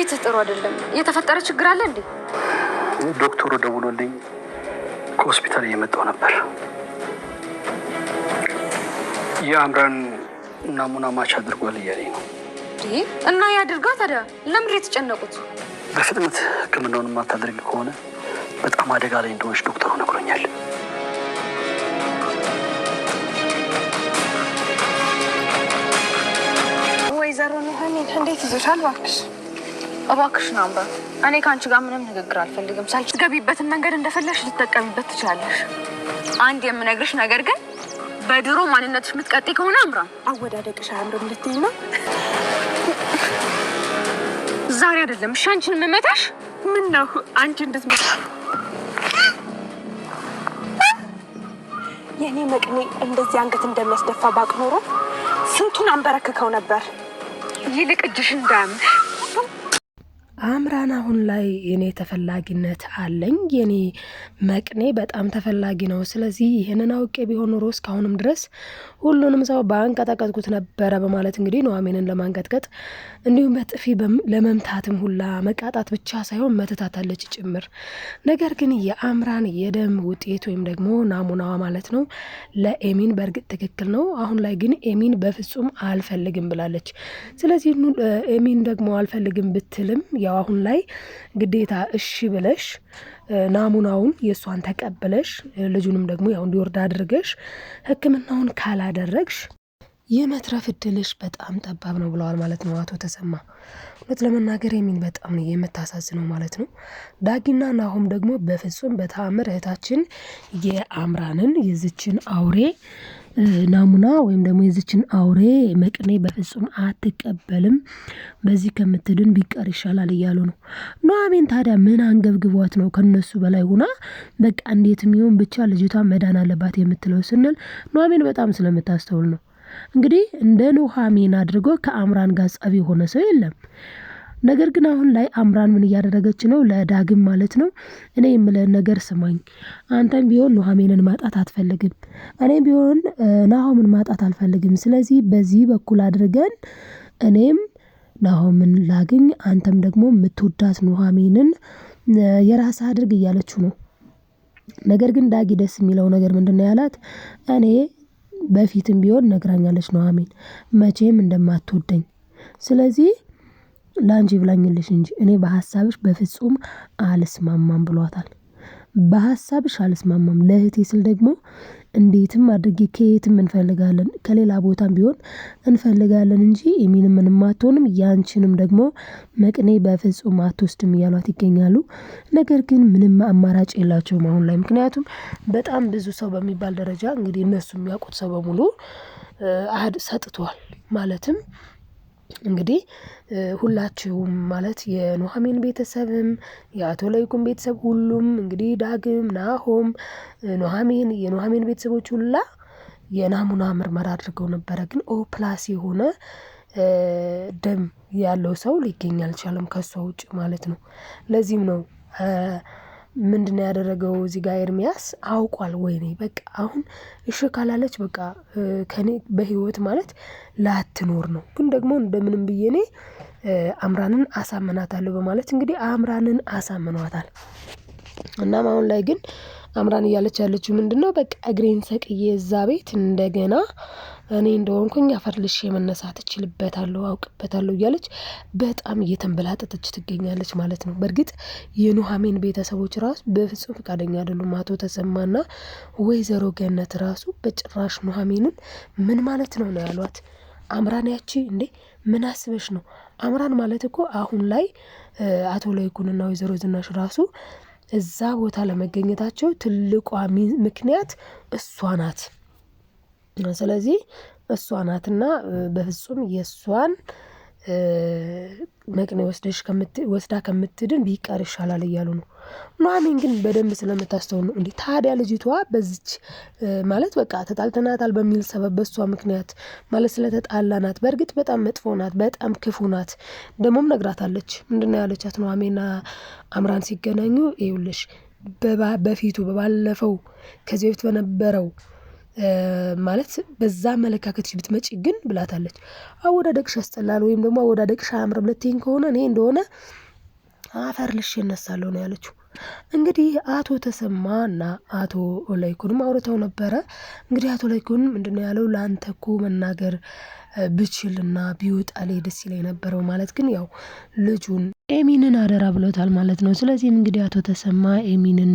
ፊት ጥሩ አይደለም። የተፈጠረ ችግር አለ እንዴ? ዶክተሩ ደውሎልኝ ከሆስፒታል እየመጣው ነበር። የአምራን ናሙና ማች አድርጓል እያለኝ ነው። እና ያድርጋ ታዲያ። ለምን የተጨነቁት? በፍጥነት ሕክምናውን የማታደርግ ከሆነ በጣም አደጋ ላይ እንደሆነች ዶክተሩ ነግሮኛል። ወይዘሮ ኑሐሚን እንዴት ይዞሻል? እባክሽን አምራ፣ እኔ ከአንቺ ጋር ምንም ንግግር አልፈልግም። ሳልገቢበትን መንገድ እንደፈለሽ ልትጠቀሚበት ትችላለሽ። አንድ የምነግርሽ ነገር ግን በድሮ ማንነትሽ የምትቀጥይ ከሆነ አምራ አወዳደቅሽ አያምርም ልትይ ነው? ዛሬ አይደለም እሺ አንቺን የምመታሽ። ምን ነው አንቺ እንድትመጣ የኔ መቅኔ እንደዚህ አንገት እንደሚያስደፋ ባቅ ኖሮ ስንቱን አንበረክከው ነበር። ይልቅ እጅሽ እንዳያምሽ። አምራን አሁን ላይ የኔ ተፈላጊነት አለኝ። የኔ መቅኔ በጣም ተፈላጊ ነው። ስለዚህ ይህንን አውቄ ቢሆን ኖሮ እስካሁንም ድረስ ሁሉንም ሰው በአንቀጠቀጥኩት ነበረ በማለት እንግዲህ ኑሐሚንን ለማንቀጥቀጥ እንዲሁም በጥፊ ለመምታትም ሁላ መቃጣት ብቻ ሳይሆን መትታታለች ጭምር። ነገር ግን የአምራን የደም ውጤት ወይም ደግሞ ናሙናዋ ማለት ነው ለኤሚን በእርግጥ ትክክል ነው። አሁን ላይ ግን ኤሚን በፍጹም አልፈልግም ብላለች። ስለዚህ ኤሚን ደግሞ አልፈልግም ብትልም ያው አሁን ላይ ግዴታ እሺ ብለሽ ናሙናውን የእሷን ተቀብለሽ ልጁንም ደግሞ ያው እንዲወርድ አድርገሽ ሕክምናውን ካላደረግሽ የመትረፍ እድልሽ በጣም ጠባብ ነው ብለዋል ማለት ነው አቶ ተሰማ። እውነት ለመናገር የሚን በጣም ነው የምታሳዝነው ማለት ነው። ዳጊና ናሆም ደግሞ በፍጹም በተአምር እህታችን የአምራንን የዝችን አውሬ ናሙና ወይም ደግሞ የዝችን አውሬ መቅኔ በፍጹም አትቀበልም፣ በዚህ ከምትድን ቢቀር ይሻላል እያሉ ነው። ኑሐሚን ታዲያ ምን አንገብግቧት ነው ከነሱ በላይ ሆና በቃ እንዴትም ይሁን ብቻ ልጅቷ መዳን አለባት የምትለው ስንል ኑሐሚን በጣም ስለምታስተውል ነው። እንግዲህ እንደ ኑሐሚን አድርጎ ከአምራን ጋር ጸብ የሆነ ሰው የለም። ነገር ግን አሁን ላይ አምራን ምን እያደረገች ነው? ለዳግም ማለት ነው እኔ የምልህን ነገር ስማኝ፣ አንተም ቢሆን ኑሐሚንን ማጣት አትፈልግም፣ እኔም ቢሆን ናሆምን ማጣት አልፈልግም። ስለዚህ በዚህ በኩል አድርገን እኔም ናሆምን ላግኝ፣ አንተም ደግሞ የምትወዳት ኑሐሚንን የራስ አድርግ እያለችው ነው። ነገር ግን ዳጊ ደስ የሚለው ነገር ምንድነው ያላት? እኔ በፊትም ቢሆን ነግራኛለች ኑሐሚን መቼም እንደማትወደኝ፣ ስለዚህ ላንቺ ብላኝልሽ እንጂ እኔ በሐሳብሽ በፍጹም አልስማማም ብሏታል። በሐሳብሽ አልስማማም፣ ለእህቴ ስል ደግሞ እንዴትም አድርጌ ከየትም እንፈልጋለን ከሌላ ቦታም ቢሆን እንፈልጋለን እንጂ የሚንም ምንም አትሆንም፣ ያንቺንም ደግሞ መቅኔ በፍጹም አትወስድም እያሏት ይገኛሉ። ነገር ግን ምንም አማራጭ የላቸውም አሁን ላይ። ምክንያቱም በጣም ብዙ ሰው በሚባል ደረጃ እንግዲህ እነሱ የሚያውቁት ሰው በሙሉ አህድ ሰጥቷል። ማለትም እንግዲህ ሁላችሁም ማለት የኑሐሚን ቤተሰብም የአቶ ለይኩን ቤተሰብ ሁሉም እንግዲህ ዳግም፣ ናሆም፣ ኑሐሚን የኑሐሚን ቤተሰቦች ሁላ የናሙና ምርመራ አድርገው ነበረ። ግን ኦ ፕላስ የሆነ ደም ያለው ሰው ሊገኝ አልቻለም ከሷ ውጭ ማለት ነው። ለዚህም ነው ምንድነው ያደረገው እዚህ ጋር ኤርሚያስ አውቋል። ወይኔ በቃ አሁን እሺ ካላለች በቃ ከኔ በህይወት ማለት ላትኖር ነው። ግን ደግሞ እንደምንም ብዬ እኔ አምራንን አሳምናታለሁ በማለት እንግዲህ አምራንን አሳምኗታል። እናም አሁን ላይ ግን አምራን እያለች ያለችው ምንድነው በቃ እግሬን ሰቅዬ እዛ ቤት እንደገና እኔ እንደሆንኩኝ አፈርልሽ መነሳት እችልበታለሁ አውቅበታለሁ እያለች በጣም እየተንበላጠጠች ትገኛለች ማለት ነው። በእርግጥ የኑሐሚን ቤተሰቦች ራሱ በፍጹም ፈቃደኛ አይደሉም። አቶ ተሰማና ወይዘሮ ገነት ራሱ በጭራሽ ኑሐሚንን ምን ማለት ነው ያሏት። አምራን ያቺ እንዴ ምን አስበሽ ነው? አምራን ማለት እኮ አሁን ላይ አቶ ለይኩንና ወይዘሮ ዝናሽ ራሱ እዛ ቦታ ለመገኘታቸው ትልቋ ምክንያት እሷ ናት። ስለዚህ እሷ ናትና በፍጹም የእሷን መቅኔ ወስዳ ከምትድን ቢቀር ይሻላል እያሉ ነው። ኑሐሚን ግን በደንብ ስለምታስተውል ነው። እንዴ ታዲያ ልጅቷ በዚች ማለት በቃ ተጣልተናታል በሚል ሰበብ በሷ ምክንያት ማለት ስለተጣላናት፣ በእርግጥ በጣም መጥፎ ናት፣ በጣም ክፉ ናት። ደሞም ነግራታለች። ምንድነው ያለቻት? ኑሐሚንና አምራን ሲገናኙ ይኸውልሽ በፊቱ በባለፈው ከዚህ በፊት በነበረው ማለት በዛ አመለካከትሽ ብትመጪ ግን ብላታለች። አወዳደቅሽ ያስጠላል ወይም ደግሞ አወዳደቅሽ አያምርም ልትይኝ ከሆነ እኔ እንደሆነ አፈር ልሽ እነሳለሁ ነው ያለችው። እንግዲህ አቶ ተሰማና አቶ ላይኩንም አውርተው ነበረ። እንግዲህ አቶ ላይኩን ምንድነው ያለው ለአንተ እኮ መናገር ብችልና ቢወጣልኝ ደስ ይለኝ ነበረው ማለት ግን ያው ልጁን ኤሚንን አደራ ብሎታል ማለት ነው። ስለዚህም እንግዲህ አቶ ተሰማ ኤሚንን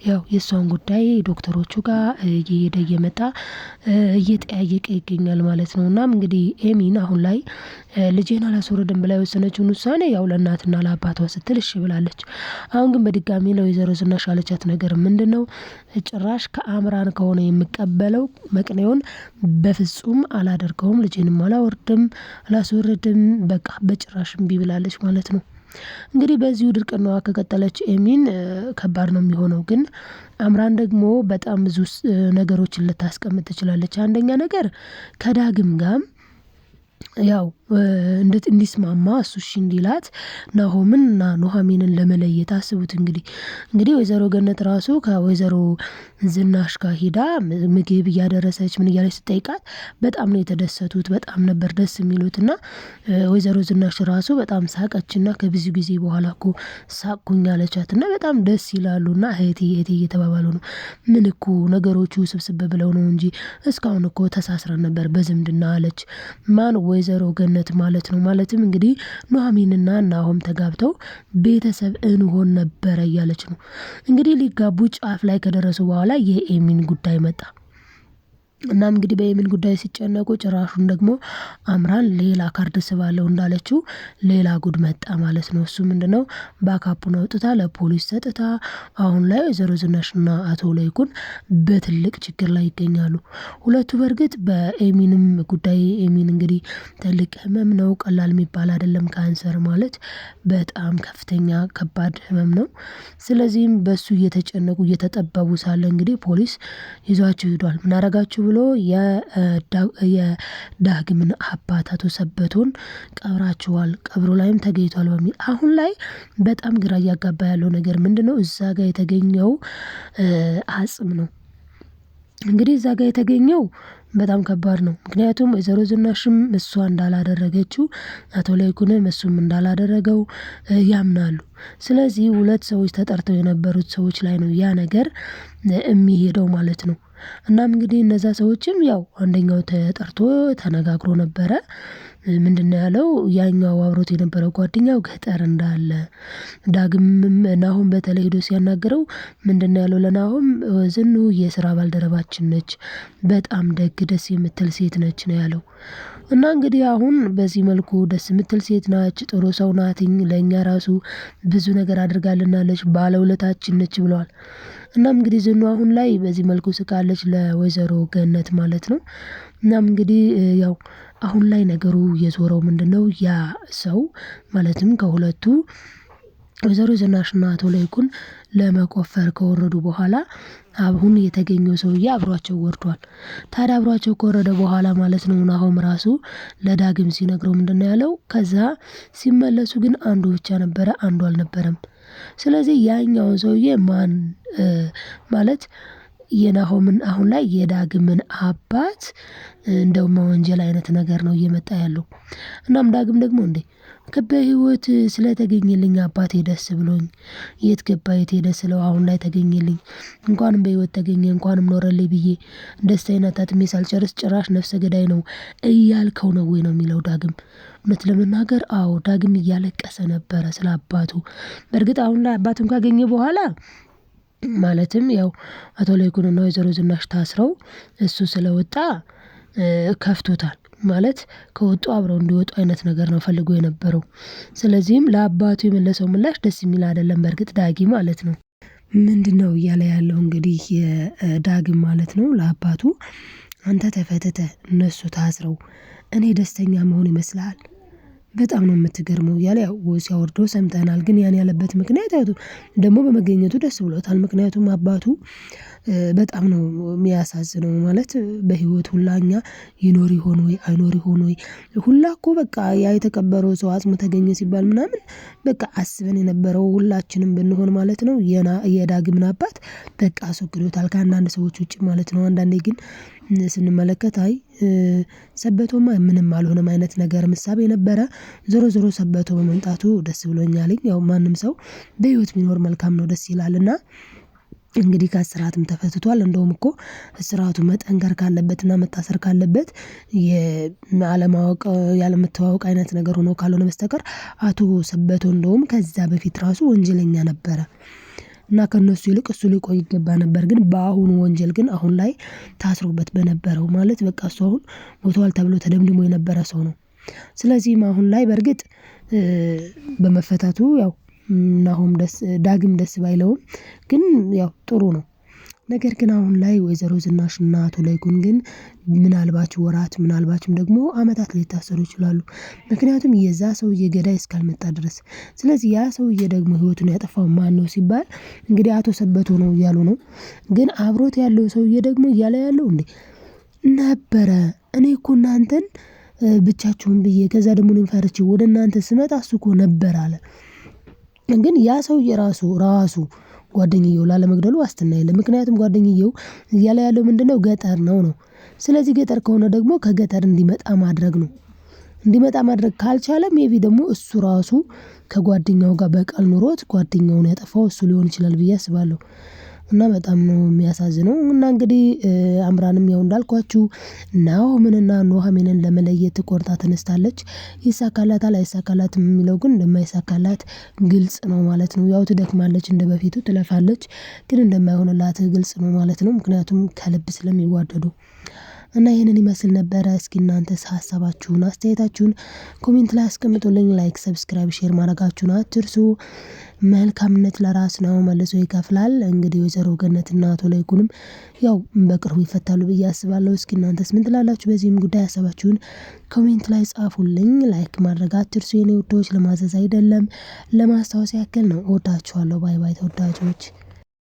ያው የእሷን ጉዳይ ዶክተሮቹ ጋር እየሄደ እየመጣ እየጠያየቀ ይገኛል ማለት ነው። እናም እንግዲህ ኤሚን አሁን ላይ ልጄን አላስወርድም ብላ የወሰነችውን ውሳኔ ያው ለእናትና ለአባቷ ስትል እሺ ብላለች። አሁን ግን በድጋሚ ለወይዘሮ ዝናሽ ያለቻት ነገር ምንድን ነው? ጭራሽ ከአምራን ከሆነ የምቀበለው መቅኔውን በፍጹም አላደርገውም፣ ልጄንም አላስወርድም፣ በቃ በጭራሽ እምቢ ብላለች ማለት ነው። እንግዲህ በዚሁ ድርቅናዋ ከቀጠለች ኤሚን ከባድ ነው የሚሆነው። ግን አምራን ደግሞ በጣም ብዙ ነገሮችን ልታስቀምጥ ትችላለች። አንደኛ ነገር ከዳግም ጋር ያው እንዲስማማ እሱ እሺ እንዲላት ናሆምን እና ኑሐሚንን ለመለየት አስቡት። እንግዲህ ወይዘሮ ገነት ራሱ ከወይዘሮ ዝናሽ ጋር ሂዳ ምግብ እያደረሰች ምን እያለች ስጠይቃት በጣም ነው የተደሰቱት። በጣም ነበር ደስ የሚሉትና ወይዘሮ ዝናሽ ራሱ በጣም ሳቀችና ከብዙ ጊዜ በኋላ እኮ ሳቅኩኝ አለቻትና በጣም ደስ ይላሉና እህቴ እየተባባሉ ነው። ምን እኮ ነገሮቹ ስብስብ ብለው ነው እንጂ እስካሁን እኮ ተሳስረን ነበር በዝምድና አለች። ማን? ወይዘሮ ገነት ማለት ነው። ማለትም እንግዲህ ኑሐሚንና ናሆም ተጋብተው ቤተሰብ እንሆን ነበረ እያለች ነው። እንግዲህ ሊጋቡ ጫፍ ላይ ከደረሱ በኋላ የኤሚን ጉዳይ መጣ። እናም እንግዲህ በኤሚን ጉዳይ ሲጨነቁ ጭራሹን ደግሞ አምራን ሌላ ካርድ ስባለው እንዳለችው ሌላ ጉድ መጣ ማለት ነው። እሱ ምንድነው? ባካፑን አውጥታ ለፖሊስ ሰጥታ አሁን ላይ ወይዘሮ ዝናሽና አቶ ላይኩን በትልቅ ችግር ላይ ይገኛሉ። ሁለቱ በእርግጥ በኤሚንም ጉዳይ ኤሚን እንግዲህ ትልቅ ህመም ነው፣ ቀላል የሚባል አይደለም። ካንሰር ማለት በጣም ከፍተኛ ከባድ ህመም ነው። ስለዚህም በሱ እየተጨነቁ እየተጠበቡ ሳለ እንግዲህ ፖሊስ ይዟቸው ሄዷል። ምን አረጋችሁ ብሎ የዳግምን አባት አቶ ሰበቱን ቀብራችኋል፣ ቀብሩ ላይም ተገኝቷል በሚል አሁን ላይ በጣም ግራ እያጋባ ያለው ነገር ምንድነው? እዛ ጋር የተገኘው አጽም ነው። እንግዲህ እዛ ጋር የተገኘው በጣም ከባድ ነው። ምክንያቱም ወይዘሮ ዝናሽም እሷ እንዳላደረገችው አቶ ላይኩንም እሱም እንዳላደረገው ያምናሉ። ስለዚህ ሁለት ሰዎች ተጠርተው የነበሩት ሰዎች ላይ ነው ያ ነገር የሚሄደው ማለት ነው። እናም እንግዲህ እነዛ ሰዎችም ያው አንደኛው ተጠርቶ ተነጋግሮ ነበረ። ምንድነው ያለው? ያኛው አብሮት የነበረው ጓደኛው ገጠር እንዳለ ዳግምም ናሆም በተለይ ሄዶ ሲያናገረው ምንድነው ያለው ለናሆም? ዝኑ የስራ ባልደረባችን ነች፣ በጣም ደግ ደስ የምትል ሴት ነች ነው ያለው። እና እንግዲህ አሁን በዚህ መልኩ ደስ የምትል ሴት ናች፣ ጥሩ ሰው ናትኝ፣ ለእኛ ራሱ ብዙ ነገር አድርጋልናለች፣ ባለውለታችን ነች ብለዋል። እናም እንግዲህ ዝኑ አሁን ላይ በዚህ መልኩ ስቃለች ለወይዘሮ ገነት ማለት ነው። እናም እንግዲህ ያው አሁን ላይ ነገሩ የዞረው ምንድነው? ያ ሰው ማለትም ከሁለቱ ወይዘሮ ዝናሽና አቶ ላይኩን ለመቆፈር ከወረዱ በኋላ አሁን የተገኘው ሰውዬ አብሯቸው ወርዷል። ታዲያ አብሯቸው ከወረደ በኋላ ማለት ነው ናሆም ራሱ ለዳግም ሲነግረው ምንድነው ያለው? ከዛ ሲመለሱ ግን አንዱ ብቻ ነበረ፣ አንዱ አልነበረም። ስለዚህ ያኛውን ሰውዬ ማን ማለት የናሆምን አሁን ላይ የዳግምን አባት እንደው መወንጀል አይነት ነገር ነው እየመጣ ያለው። እናም ዳግም ደግሞ እንዴ በህይወት ስለተገኘልኝ አባቴ ደስ ብሎኝ የት ገባ የት ሄደ ስለው አሁን ላይ ተገኘልኝ፣ እንኳንም በህይወት ተገኘ እንኳንም ኖረልኝ ብዬ ደስታዬን አጣጥሜ ሳልጨርስ ጭራሽ ነፍሰ ገዳይ ነው እያልከው ነው ወይ ነው የሚለው ዳግም። እውነት ለመናገር አዎ ዳግም እያለቀሰ ነበረ ስለ አባቱ። በእርግጥ አሁን ላይ አባቱን ካገኘ በኋላ ማለትም ያው አቶ ላይኩንና ወይዘሮ ዝናሽ ታስረው እሱ ስለወጣ ከፍቶታል። ማለት ከወጡ አብረው እንዲወጡ አይነት ነገር ነው ፈልጎ የነበረው። ስለዚህም ለአባቱ የመለሰው ምላሽ ደስ የሚል አይደለም። በእርግጥ ዳጊ ማለት ነው ምንድነው እያለ ያለው እንግዲህ የዳግም ማለት ነው ለአባቱ አንተ ተፈትተህ እነሱ ታስረው እኔ ደስተኛ መሆን ይመስልሃል? በጣም ነው የምትገርመው እያለ ያው ሲያወርደው ሰምተናል። ግን ያን ያለበት ምክንያት ያው ደግሞ በመገኘቱ ደስ ብሎታል። ምክንያቱም አባቱ በጣም ነው የሚያሳዝነው። ማለት በህይወት ሁላ እኛ ይኖር ይሆን ወይ አይኖር ይሆን ወይ ሁላ እኮ በቃ ያ የተቀበረው ሰው አጽሙ ተገኘ ሲባል ምናምን በቃ አስበን የነበረው ሁላችንም ብንሆን ማለት ነው የዳግምን አባት በቃ አስወግዶታል ከአንዳንድ ሰዎች ውጭ ማለት ነው። አንዳንዴ ግን ስንመለከት አይ ሰበቶማ ምንም አልሆነም አይነት ነገር ምሳቤ ነበረ። ዞሮ ዞሮ ሰበቶ በመምጣቱ ደስ ብሎኛል። ያው ማንም ሰው በህይወት ቢኖር መልካም ነው፣ ደስ ይላልና እንግዲህ ከእስራትም ተፈትቷል። እንደውም እኮ እስራቱ መጠንከር ካለበትና መታሰር ካለበት የአለማወቅ ያለመተዋወቅ አይነት ነገር ሆኖ ካልሆነ በስተቀር አቶ ሰበቶ እንደውም ከዛ በፊት ራሱ ወንጀለኛ ነበረ እና ከነሱ ይልቅ እሱ ሊቆይ ይገባ ነበር። ግን በአሁኑ ወንጀል ግን አሁን ላይ ታስሮበት በነበረው ማለት በቃ እሱ አሁን ሞቷል ተብሎ ተደምድሞ የነበረ ሰው ነው። ስለዚህም አሁን ላይ በእርግጥ በመፈታቱ ያው ናሆም ዳግም ደስ ባይለውም ግን ያው ጥሩ ነው። ነገር ግን አሁን ላይ ወይዘሮ ዝናሽና አቶ ላይኩን ግን ምናልባች ወራት ምናልባችም ደግሞ አመታት ሊታሰሩ ይችላሉ። ምክንያቱም የዛ ሰውዬ ገዳይ እስካልመጣ ድረስ። ስለዚህ ያ ሰውዬ ደግሞ ህይወቱን ያጠፋው ማነው ሲባል እንግዲህ አቶ ሰበቶ ነው እያሉ ነው። ግን አብሮት ያለው ሰውዬ ደግሞ እያለ ያለው እንዴ ነበረ እኔ እኮ እናንተን ብቻችሁን ብዬ ከዛ ደግሞ እኔን ፈርቼ ወደ እናንተ ስመጣ እሱ እኮ ነበር አለ። ግን ያ ሰውዬ ራሱ ጓደኛየው ላለመግደሉ ዋስትና የለም። ምክንያቱም ጓደኛየው እያለ ያለው ምንድነው ገጠር ነው። ስለዚህ ገጠር ከሆነ ደግሞ ከገጠር እንዲመጣ ማድረግ ነው። እንዲመጣ ማድረግ ካልቻለ ሜቢ ደግሞ እሱ ራሱ ከጓደኛው ጋር በቀል ኑሮት ጓደኛውን ያጠፋው እሱ ሊሆን ይችላል ብዬ አስባለሁ። እና በጣም ነው የሚያሳዝነው። እና እንግዲህ አምራንም ያው እንዳልኳችሁ ናሆምንና ኑሃሚንን ለመለየት ቆርጣ ተነስታለች። ይሳካላታል አይሳካላትም የሚለው ግን እንደማይሳካላት ግልጽ ነው ማለት ነው። ያው ትደክማለች፣ እንደበፊቱ ትለፋለች፣ ግን እንደማይሆንላት ግልጽ ነው ማለት ነው። ምክንያቱም ከልብ ስለሚዋደዱ እና ይሄንን ይመስል ነበረ። እስኪ እናንተስ ሀሳባችሁን አስተያየታችሁን ኮሜንት ላይ አስቀምጡልኝ። ላይክ፣ ሰብስክራይብ፣ ሼር ማድረጋችሁን አትርሱ። መልካምነት ለራስ ነው መልሶ ይከፍላል። እንግዲህ ወይዘሮ ገነትና አቶ ላይኩንም ያው በቅርቡ ይፈታሉ ብዬ አስባለሁ። እስኪ እናንተስ ምን ትላላችሁ? በዚህም ጉዳይ ሀሳባችሁን ኮሜንት ላይ ጻፉልኝ። ላይክ ማድረግ አትርሱ የኔ ውዶች። ለማዘዝ አይደለም ለማስታወስ ያክል ነው። እወዳችኋለሁ። ባይ ባይ ተወዳጆች።